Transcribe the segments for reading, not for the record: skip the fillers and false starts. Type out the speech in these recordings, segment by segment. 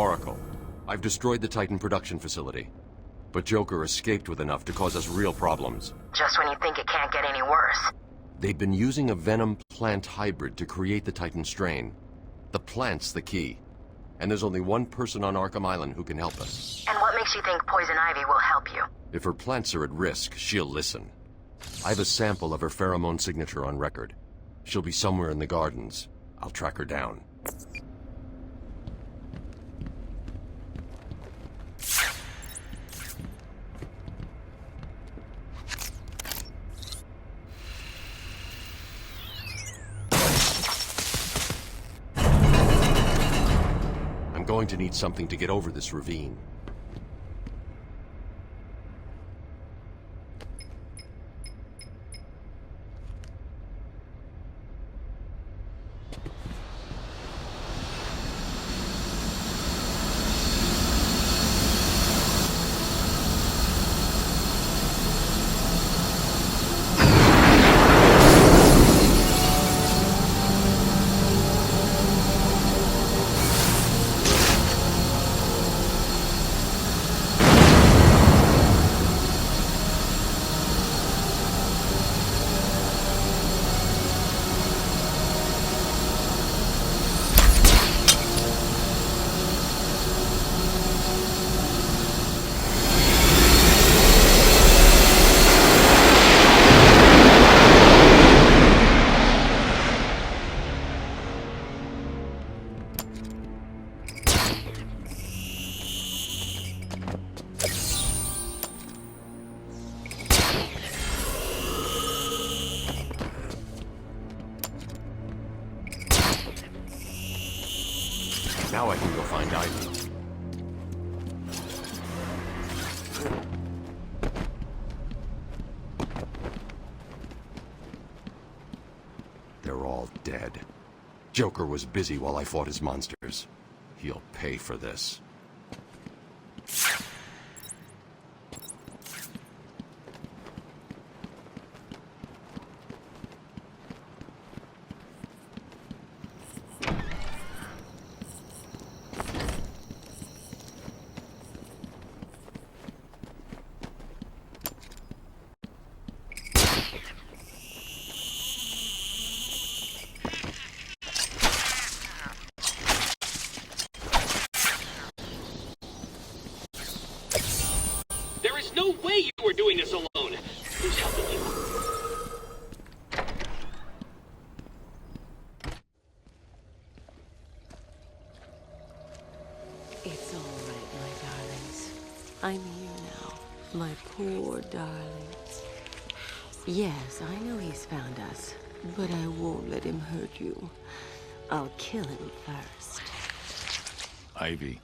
Oracle, I've destroyed the Titan production facility. But Joker escaped with enough to cause us real problems. Just when you think it can't get any worse. They've been using a venom plant hybrid to create the Titan strain. The plant's the key. And there's only one person on Arkham Island who can help us. And what makes you think Poison Ivy will help you? If her plants are at risk, she'll listen. I have a sample of her pheromone signature on record. She'll be somewhere in the gardens. I'll track her down. I'm going to need something to get over this ravine. Now I can go find Ivy. They're all dead. Joker was busy while I fought his monsters. He'll pay for this. There is no way you were doing this alone. Who's helping you? It's all right, my darlings. I'm here now, my poor darlings. Yes, I know he's found us, but I won't let him hurt you. I'll kill him first. Ivy,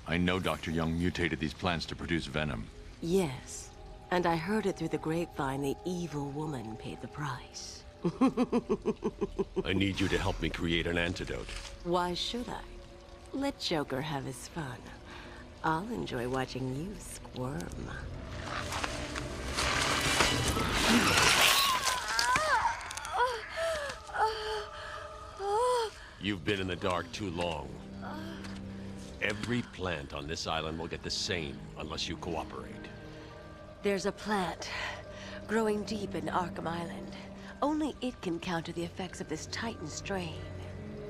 I know Dr. Young mutated these plants to produce venom. Yes, and I heard it through the grapevine the evil woman paid the price. I need you to help me create an antidote. Why should I? Let Joker have his fun. I'll enjoy watching you squirm. You've been in the dark too long. Every plant on this island will get the same unless you cooperate. There's a plant growing deep in Arkham Island. Only it can counter the effects of this Titan strain.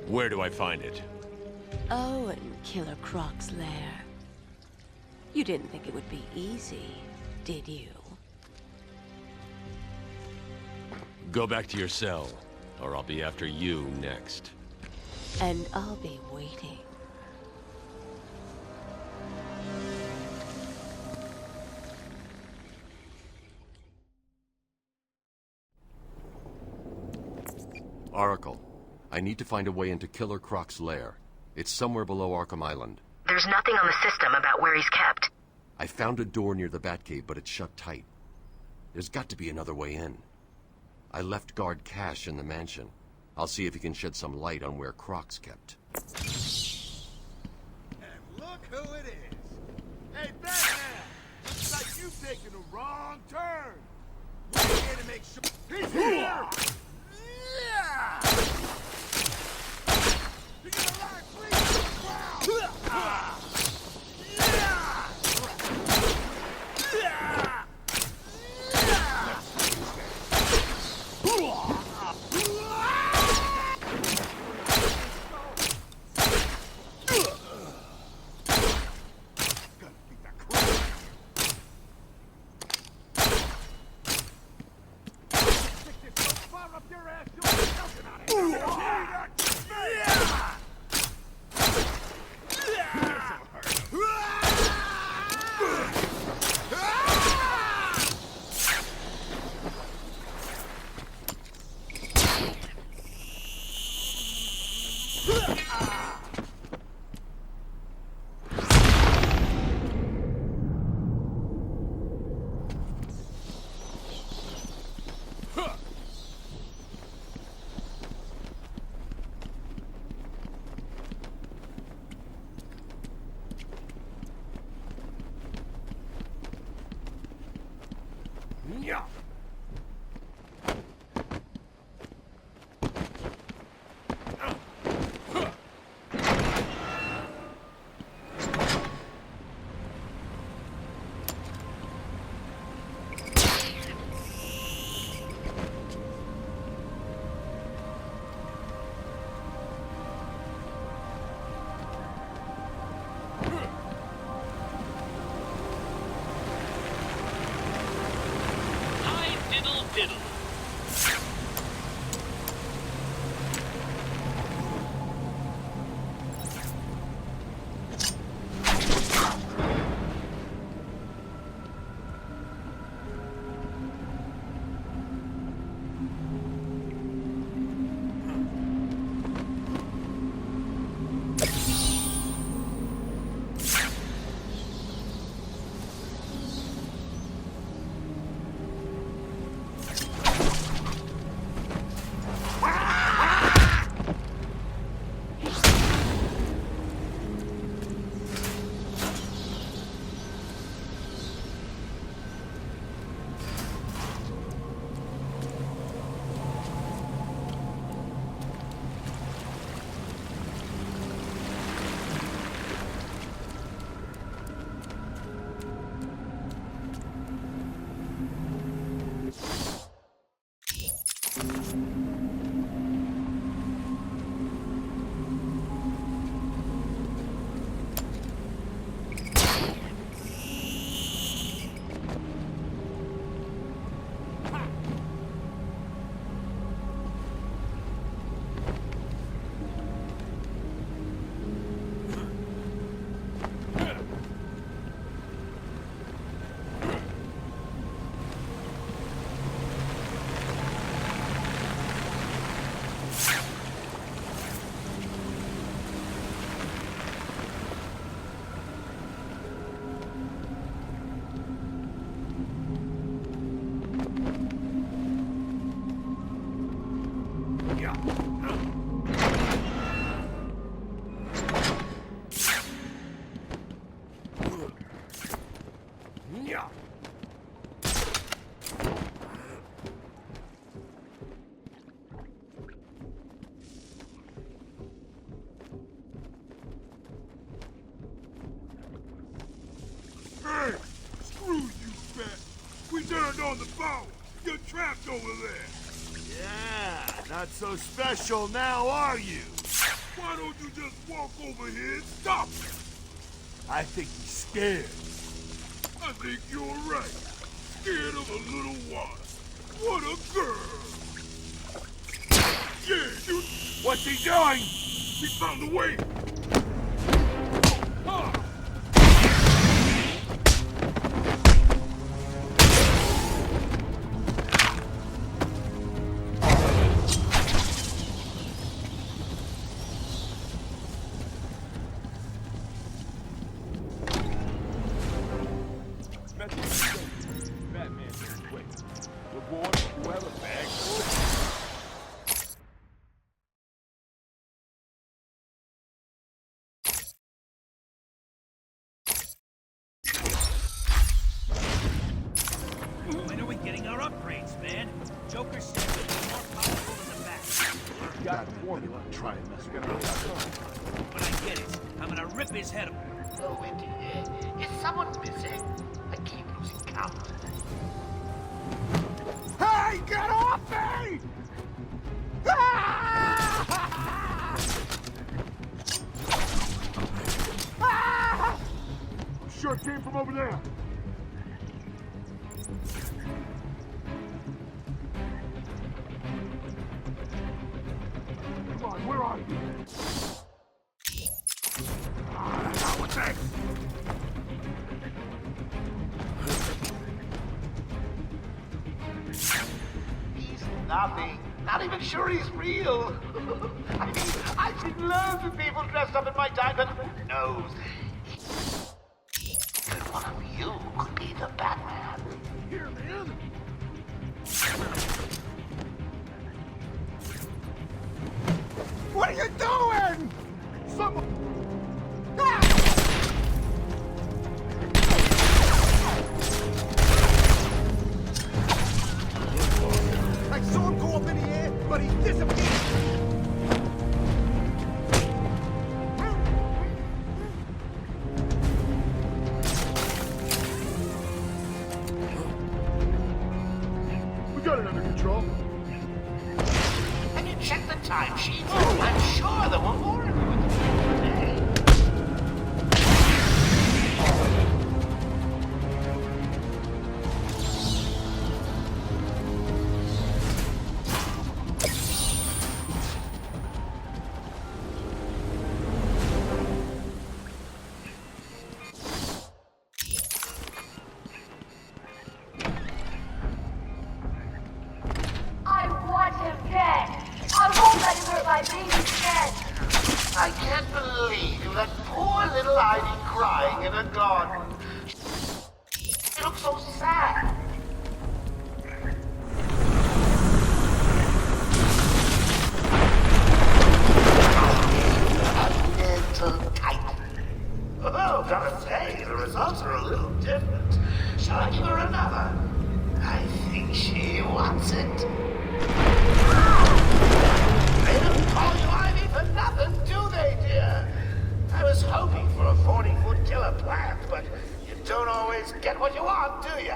Where do I find it? Oh, in Killer Croc's lair. You didn't think it would be easy, did you? Go back to your cell, or I'll be after you next. And I'll be waiting. Oracle, I need to find a way into Killer Croc's lair. It's somewhere below Arkham Island. There's nothing on the system about where he's kept. I found a door near the Batcave, but it's shut tight. There's got to be another way in. I left guard Cash in the mansion. I'll see if he can shed some light on where Croc's kept. And look who it is! Hey, Batman! Looks like you've taken a wrong turn! We're here to make sure... He's here! Yeah! You're gonna lie, please! Wow! Yeah. Hi, diddle diddle. Hey, screw you, Bat. We turned on the phone. You're trapped over there. Yeah, not so special now, are you? Why don't you just walk over here and stop him? I think he's scared. I think you're right. Scared of a little water. What a girl. Yeah, you... What's he doing? He found a way. Ah! Batman is quick. Reward whoever bags. When are we getting our upgrades, man? Joker said we'll be more powerful in the back. Got formula. Try and mess with it. When I get it, I'm gonna rip his head off. Oh, is someone missing? I keep losing count. Hey, get off me! Ah! Ah! I'm sure it came from over there. Come on, where are you? Ah, what's that? He's nothing. Not even sure he's real. I mean, I I've seen loads of people dressed up in my time, but no. Even one of you could be the Batman. Here, man. What are you doing? Someone... I saw him go up in the air, but he disappeared. We got it under control. Have you checked the timesheet? I'm sure there were more of you at the beginning of the day. I want him dead. I won't let him hurt my baby dead. I can't believe you let poor little Ivy crying in a garden. She looks so sad. A little tight. Oh, gotta say, the results are a little different. Shall I give her another? I think she wants it. They don't call you Ivy for nothing, do they, dear? I was hoping for a 40-foot killer plant, but you don't always get what you want, do you?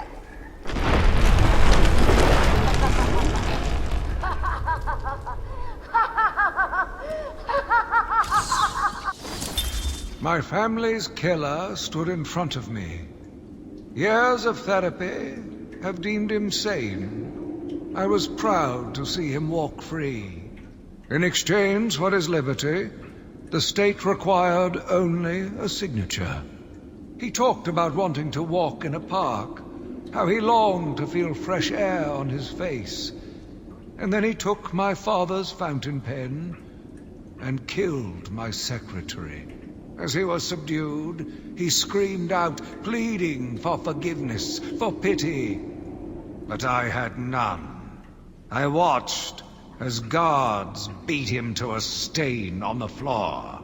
My family's killer stood in front of me. Years of therapy have deemed him sane. I was proud to see him walk free. In exchange for his liberty, the state required only a signature. He talked about wanting to walk in a park, how he longed to feel fresh air on his face. And then he took my father's fountain pen and killed my secretary. As he was subdued, he screamed out, pleading for forgiveness, for pity. But I had none. I watched as guards beat him to a stain on the floor.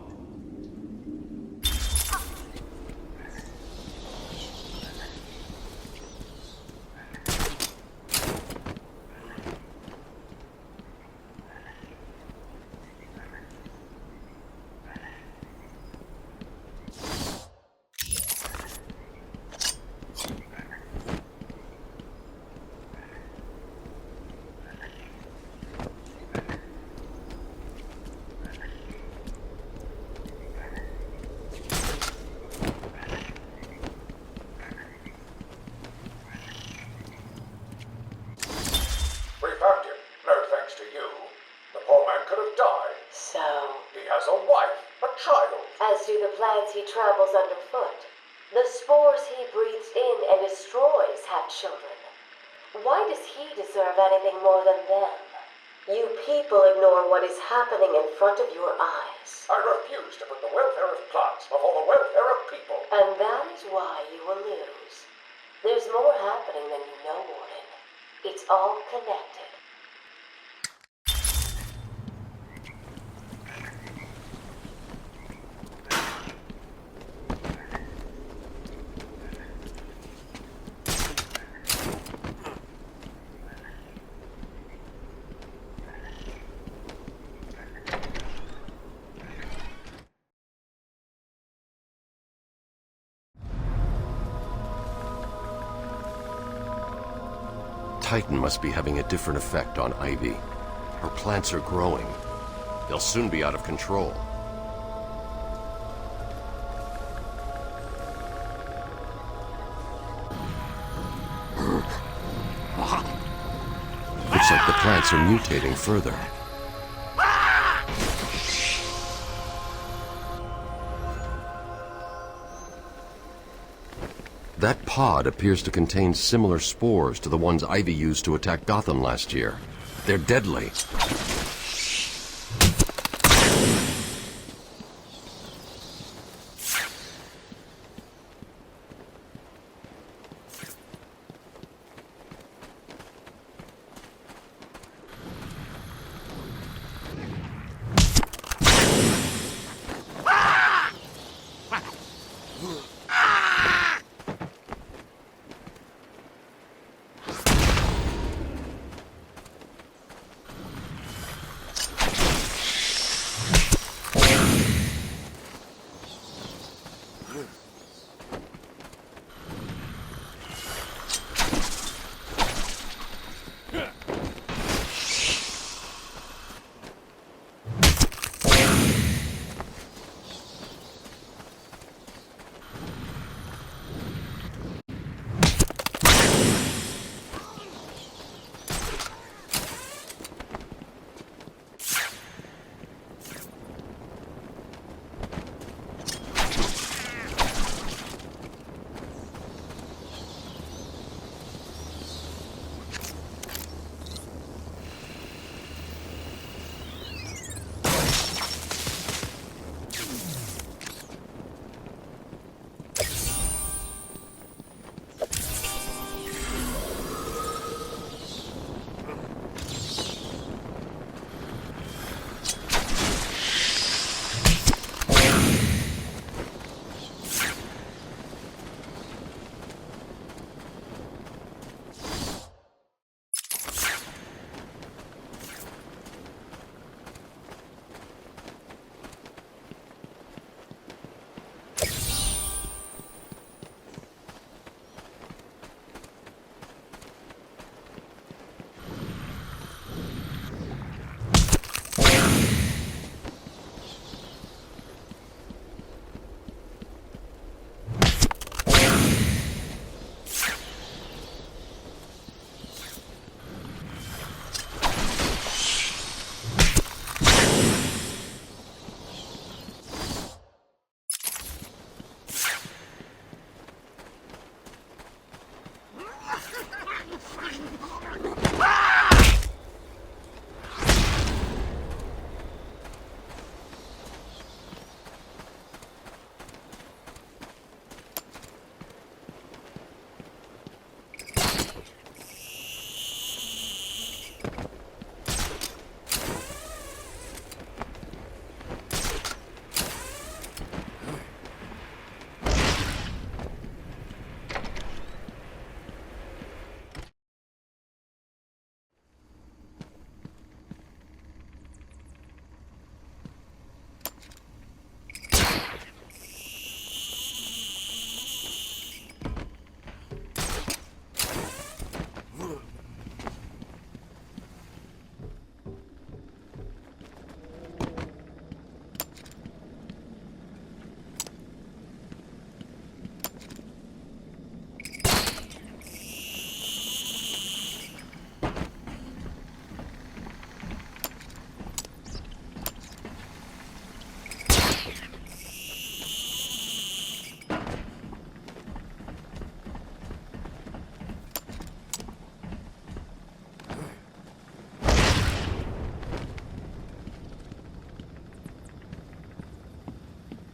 He travels underfoot. The spores he breathes in and destroys have children. Why does he deserve anything more than them? You people ignore what is happening in front of your eyes. I refuse to put the welfare of plants before the welfare of people. And that is why you will lose. There's more happening than you know, Warden. It's all connected. Titan must be having a different effect on Ivy. Her plants are growing. They'll soon be out of control. Looks like the plants are mutating further. That pod appears to contain similar spores to the ones Ivy used to attack Gotham last year. They're deadly.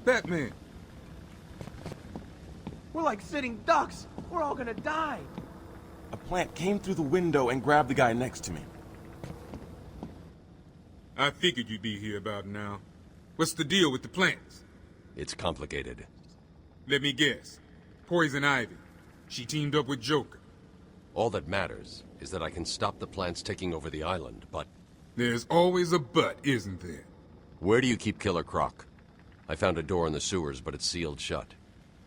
Batman. We're like sitting ducks. We're all gonna die. A plant came through the window and grabbed the guy next to me. I figured you'd be here about now. What's the deal with the plants? It's complicated. Let me guess. Poison Ivy. She teamed up with Joker. All that matters is that I can stop the plants taking over the island, but... There's always a but, isn't there? Where do you keep Killer Croc? I found a door in the sewers, but it's sealed shut.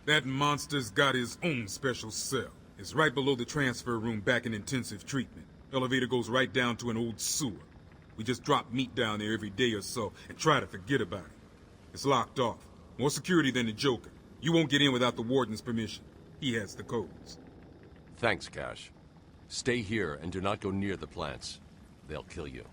That monster's got his own special cell. It's right below the transfer room back in intensive treatment. Elevator goes right down to an old sewer. We just drop meat down there every day or so and try to forget about it. It's locked off. More security than the Joker. You won't get in without the warden's permission. He has the codes. Thanks, Cash. Stay here and do not go near the plants. They'll kill you.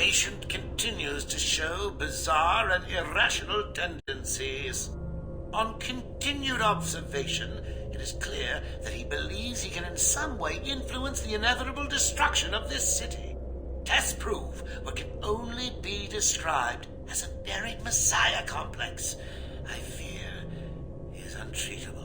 patient continues to show bizarre and irrational tendencies. On continued observation, it is clear that he believes he can in some way influence the inevitable destruction of this city. Tests prove what can only be described as a buried messiah complex. I fear he is untreatable.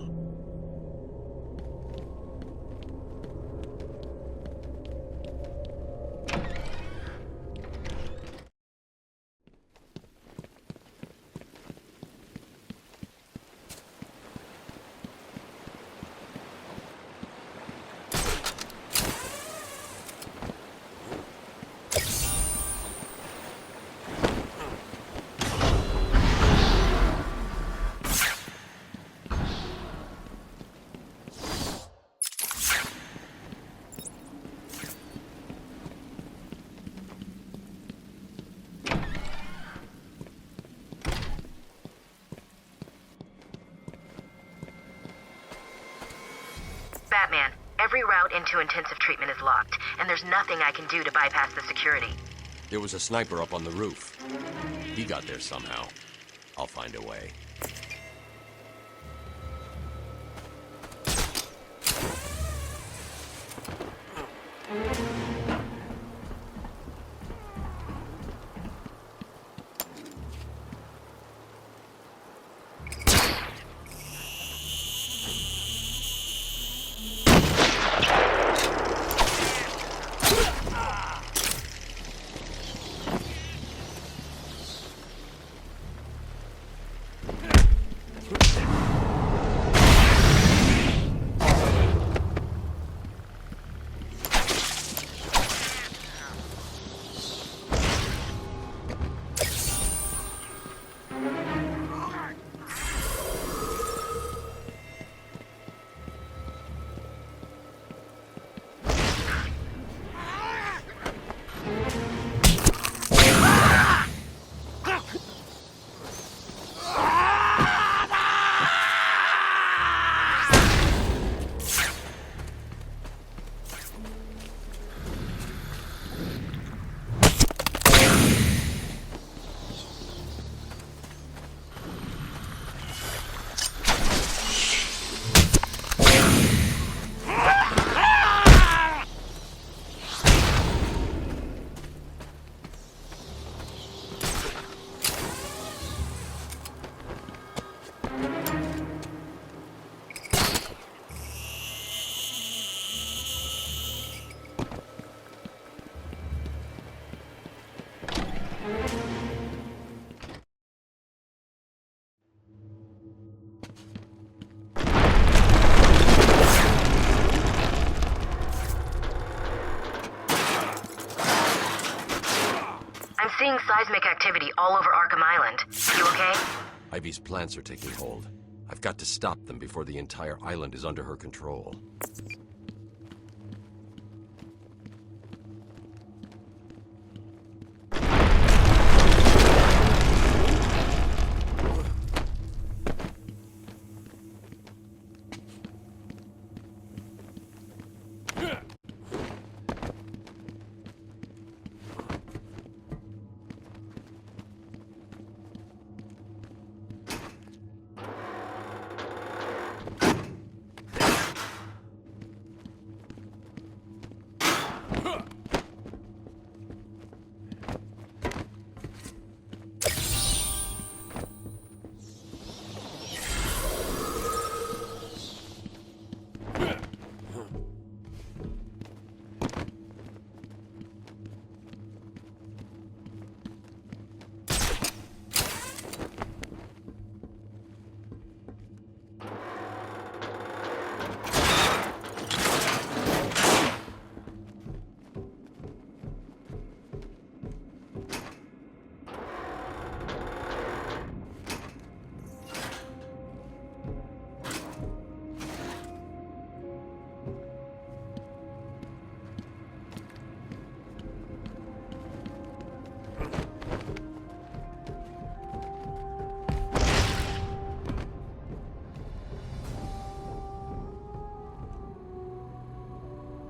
Batman, every route into intensive treatment is locked, and there's nothing I can do to bypass the security. There was a sniper up on the roof. He got there somehow. I'll find a way. I'm seeing seismic activity all over Arkham Island. You okay? Ivy's plants are taking hold. I've got to stop them before the entire island is under her control.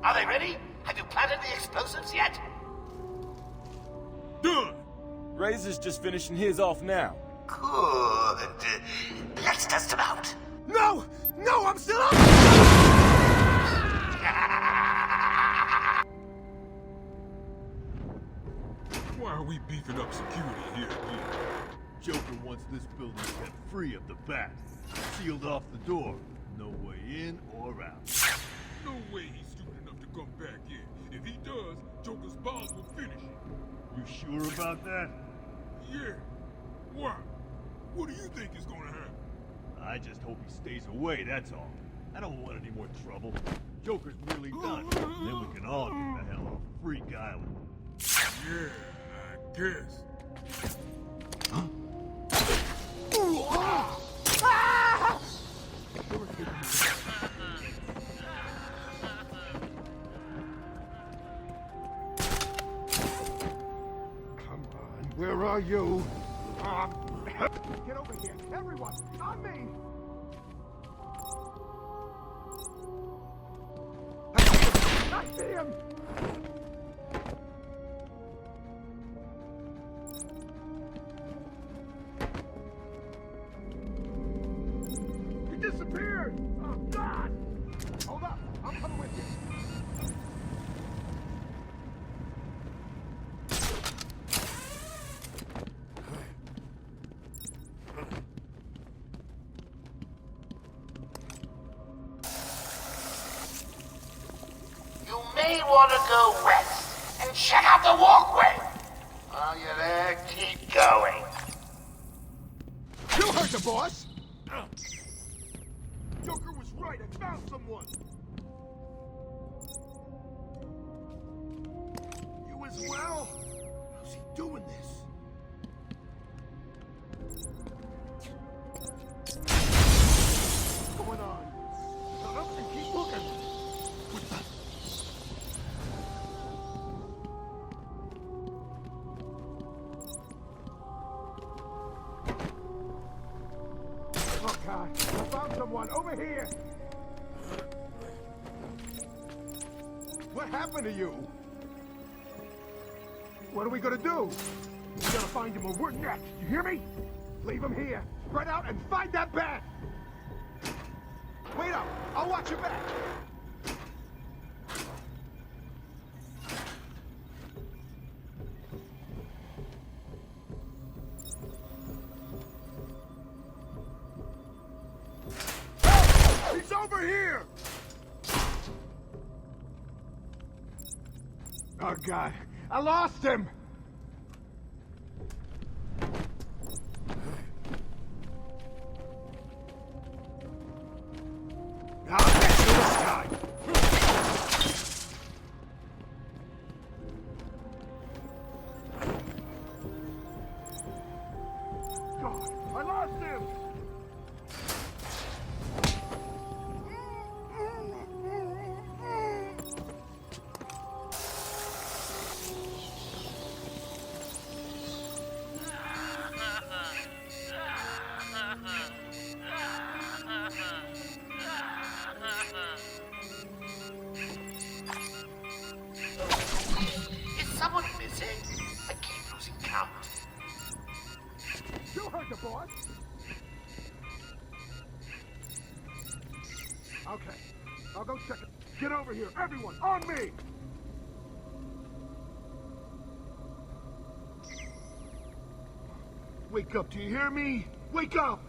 Are they ready? Have you planted the explosives yet? done. Razor's just finishing his off now. Good. Let's test him out. No! No, I'm still up! Why are we beefing up security here again? Joker wants this building kept free of the bat. Sealed off the door. No way in or out. No way he's stupid enough to come back in. If he does, Joker's bombs will finish it. You sure about that? Yeah. Why? What do you think is gonna happen? I just hope he stays away, that's all. I don't want any more trouble. Joker's nearly done. Then we can all get the hell off Freak Island. Yeah, I guess. Come on, where are you? Get over here, everyone! On me! I see him! He disappeared! Oh, God! Hold up! I'm coming with you. You may want to go west and check out the walkway. While you're there, keep going. You heard the boss! Joker was right, I found someone! You as well? How's he doing this? What's going on? Shut up and keep looking! What the? Oh God, I found someone over here! What happened to you? What are we gonna do? We gotta find him or we're next, you hear me? Leave him here, spread out and find that bat! Wait up, I'll watch your back! He's over here! Oh, God. I lost him! I'll get you this time! God, I lost him! Is someone missing? I keep losing count. You heard the boss! Okay, I'll go check it. Get over here, everyone, on me! Wake up, do you hear me? Wake up!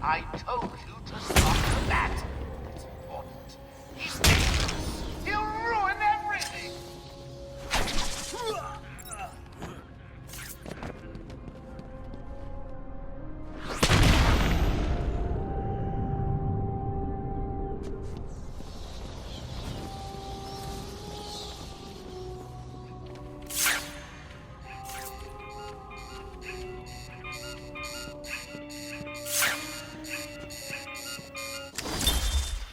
I told you to stop the bat. It's important. He's dangerous. He'll ruin everything.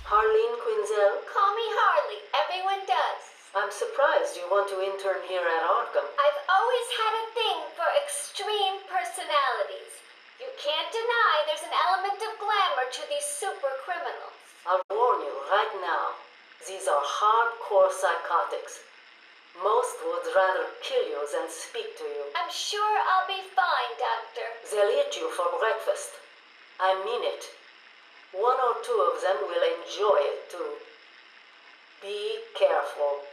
Harleen Quinzel? Call me Harley. Everyone does. I'm surprised you want to intern here at Arkham. I've always had a thing for extreme personalities. You can't deny there's an element of glamour to these super criminals. I'll warn you right now, these are hardcore psychotics. Most would rather kill you than speak to you. I'm sure I'll be fine, Doctor. They'll eat you for breakfast. I mean it. One or two of them will enjoy it too. Be careful.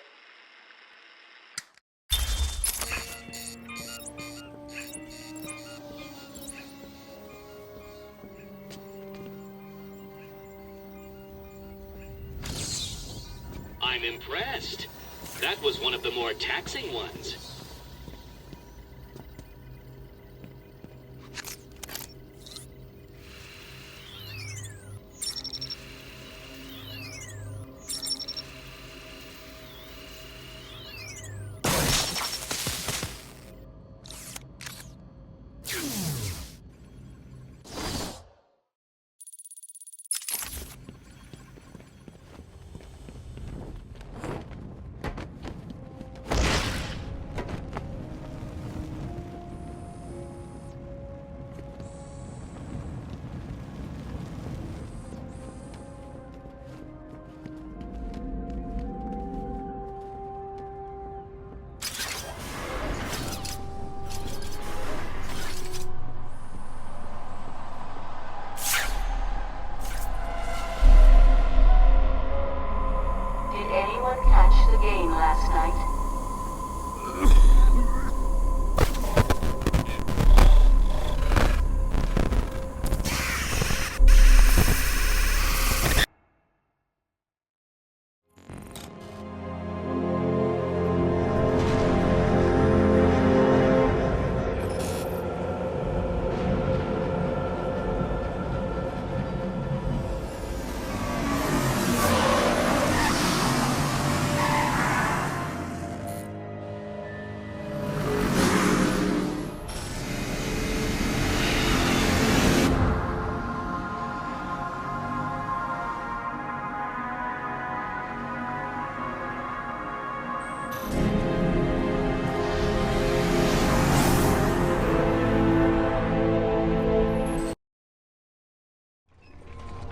I'm impressed. That was one of the more taxing ones. Last night.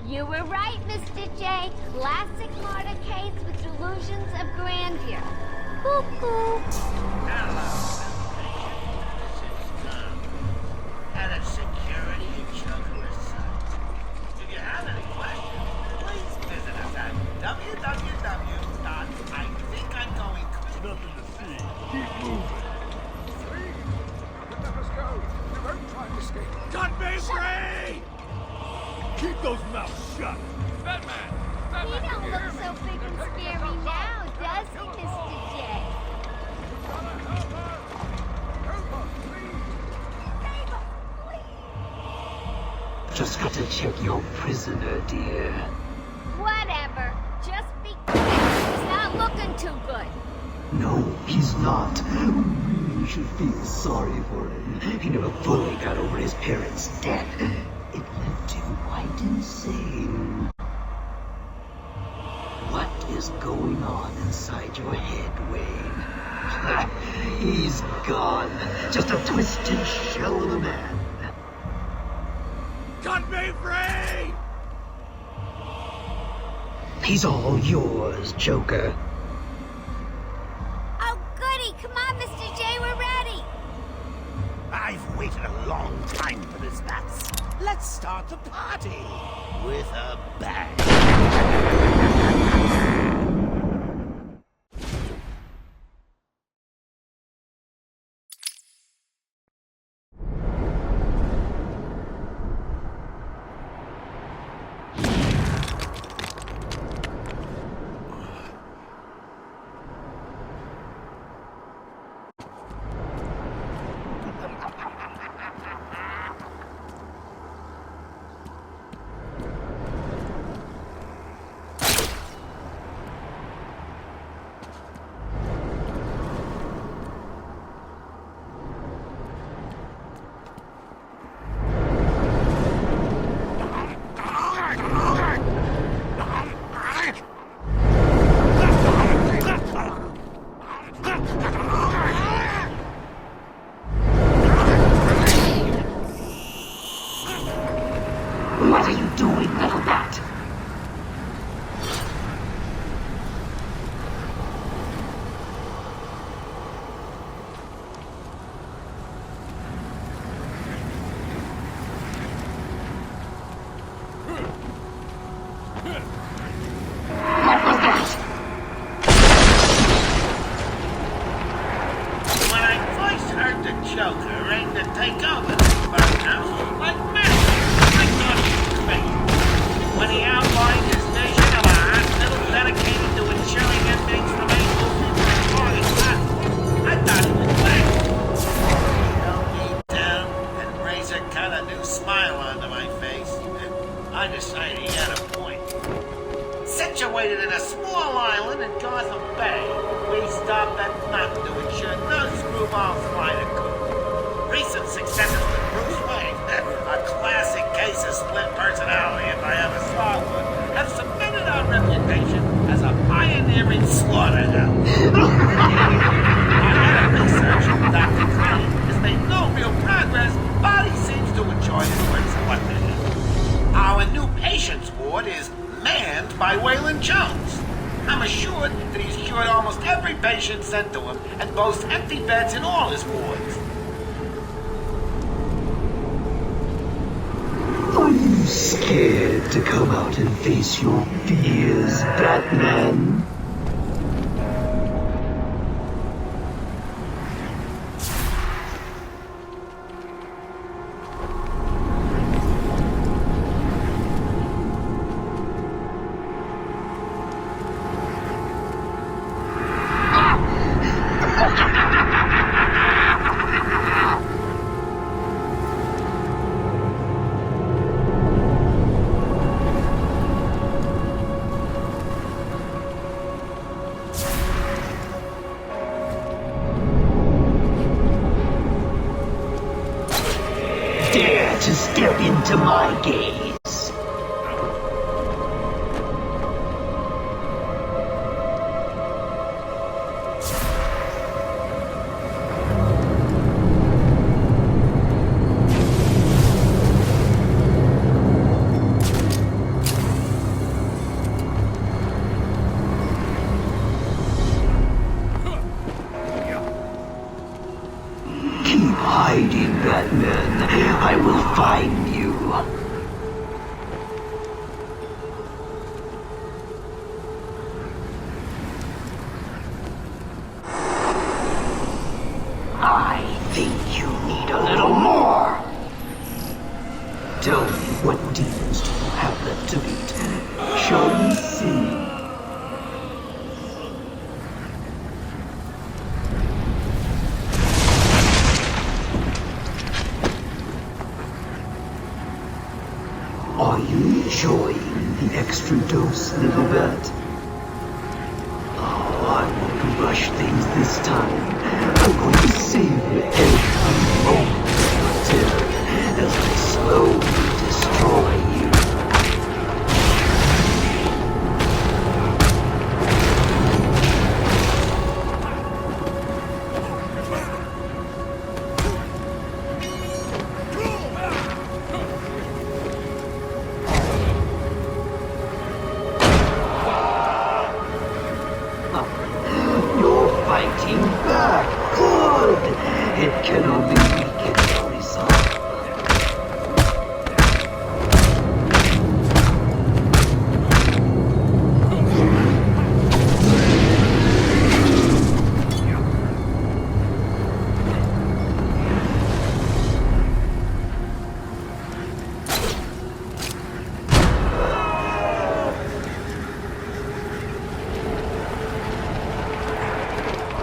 You were right, Mr. J. Classic motorcades with delusions of grandeur. Cuckoo. Hello, this is Tom. Head of security in Joker's site. If you have any questions, please visit us at www.ithinkimgoing. Nothing to see. Keep moving. See? Let us go. We won't try to escape. Cut me free! Keep those mouths shut! Batman! He don't look so big and scary now, does he, Mr. J? Just got to check your prisoner, dear. Whatever. Just be quick. He's not looking too good. No, he's not. You should feel sorry for him. He never fully got over his parents' death. It left him quite insane. What is going on inside your head, Wayne? He's gone. Just a twisted shell of a man. Cut me free! He's all yours, Joker. Oh, goody. Come on, Mr. J. We're ready. I've waited a long time for this, Bats. Let's start the party with a bang. What are you doing, little bat? involves flight of coup. Recent successes with Bruce Wayne, a classic case of split personality if I ever saw one, have cemented our reputation as a pioneering slaughterhouse. Our head of research, Dr. Crane, has made no real progress, but he seems to enjoy his work somewhat. Our new patients ward is manned by Waylon Jones. I'm assured that he's cured almost every patient sent to him and boasts empty beds in all his wards. Are you scared to come out and face your fears, Batman? Dare to step into my gaze. Keep hiding, Batman. I will find you. I think you need a little more. Tell me, what demons do you have left to beat? Shall we see? Are you enjoying the extra dose, little bat? Oh, I won't rush things this time. I'm going to savor every moment of your terror as I slowly destroy you. You're fighting back. Good. It can only weaken your resolve.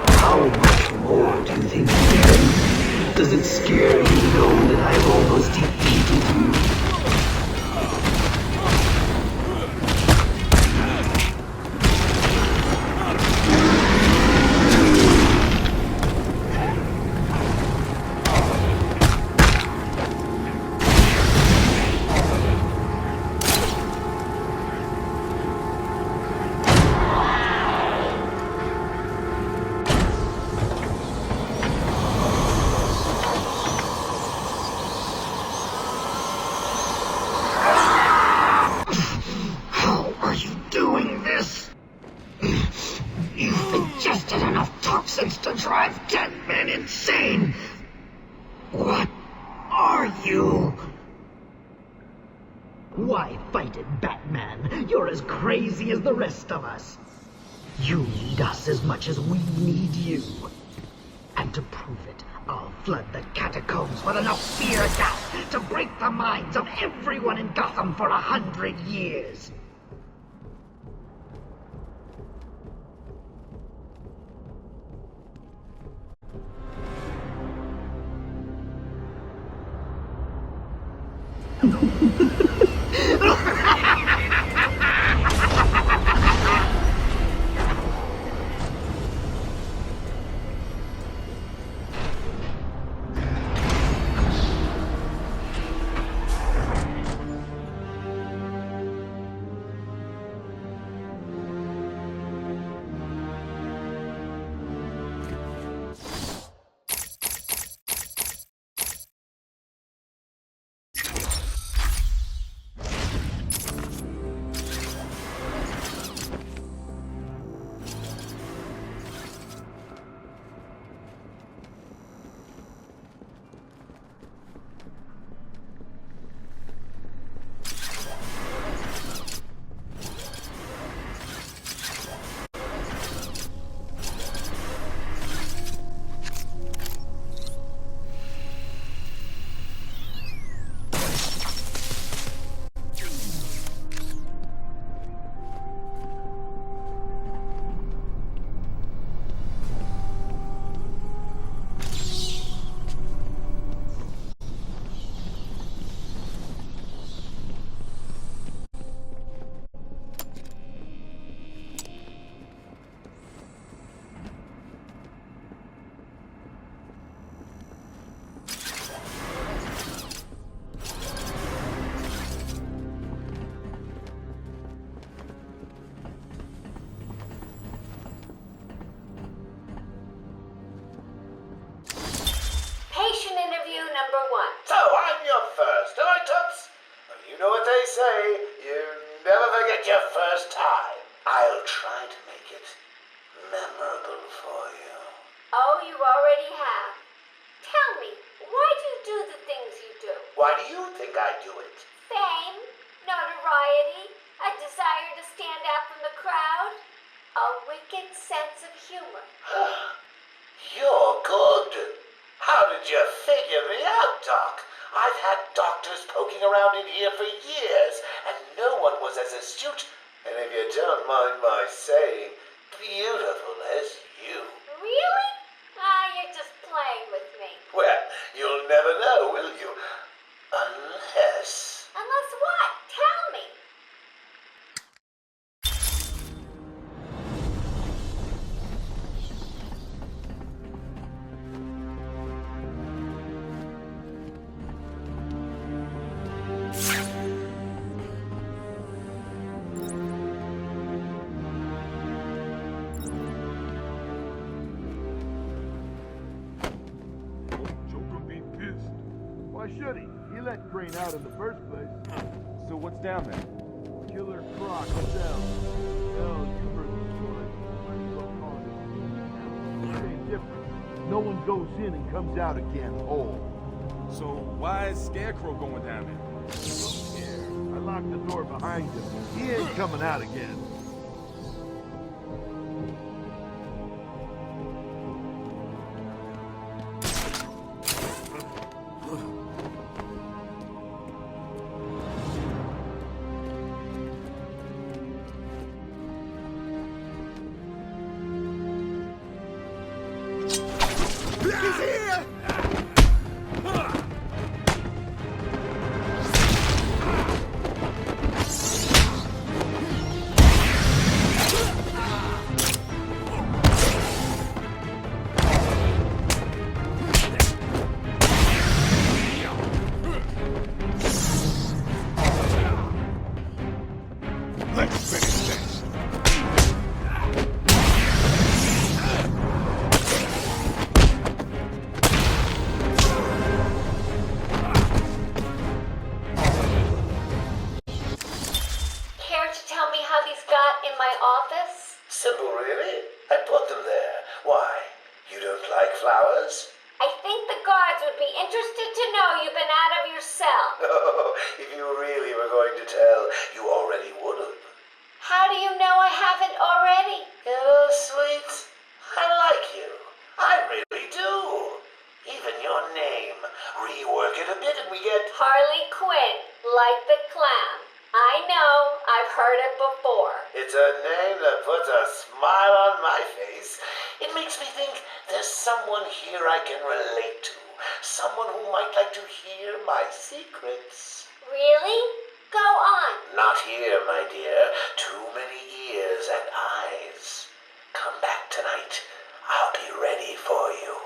How much more do you think you can? Does it scare you to know that I've almost defeated you? How are you doing this? You've ingested enough toxins to drive dead men insane. What are you? Why fight it, Batman? You're as crazy as the rest of us. You need us as much as we need you. And to prove it, I'll flood the catacombs with enough fear gas to break the minds of everyone in Gotham for 100 years. already have. Tell me, why do you do the things you do? Why do you think I do it? Fame, notoriety, a desire to stand out from the crowd, a wicked sense of humor. You're good. How did you figure me out, Doc? I've had doctors poking around in here for years, and no one was as astute, and if you don't mind my saying, beautiful as you. Really? You're just playing with me. Well, you'll never know, will you? Unless... Unless what? Tell me. Why should he? He let Crane out in the first place. So what's down there? Killer Croc Hotel. Hell, you've heard the story. It ain't different. No one goes in and comes out again whole. So why is Scarecrow going down there? I locked the door behind him. He ain't coming out again. He's here! Let's finish this. In my office? Simple, really? I put them there. Why? You don't like flowers? I think the guards would be interested to know you've been out of your cell. Oh, if you really were going to tell, you already would have. How do you know I haven't already? Oh, sweet. I like you. I really do. Even your name. Rework it a bit and we get... Harley Quinn, like the clown. I know, I've heard it before. It's a name that puts a smile on my face. It makes me think there's someone here I can relate to. Someone who might like to hear my secrets. Really? Go on. Not here, my dear. Too many ears and eyes. Come back tonight. I'll be ready for you.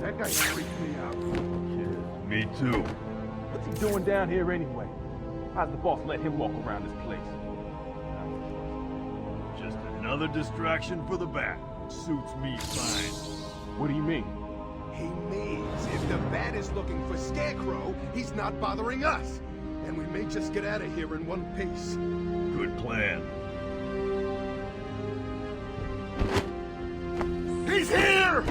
That guy freaked me out. Yeah, me too. What's he doing down here anyway? How's the boss let him walk around this place? Just another distraction for the Bat. Suits me fine. What do you mean? He means if the Bat is looking for Scarecrow, he's not bothering us. And we may just get out of here in one piece. Good plan. He's here!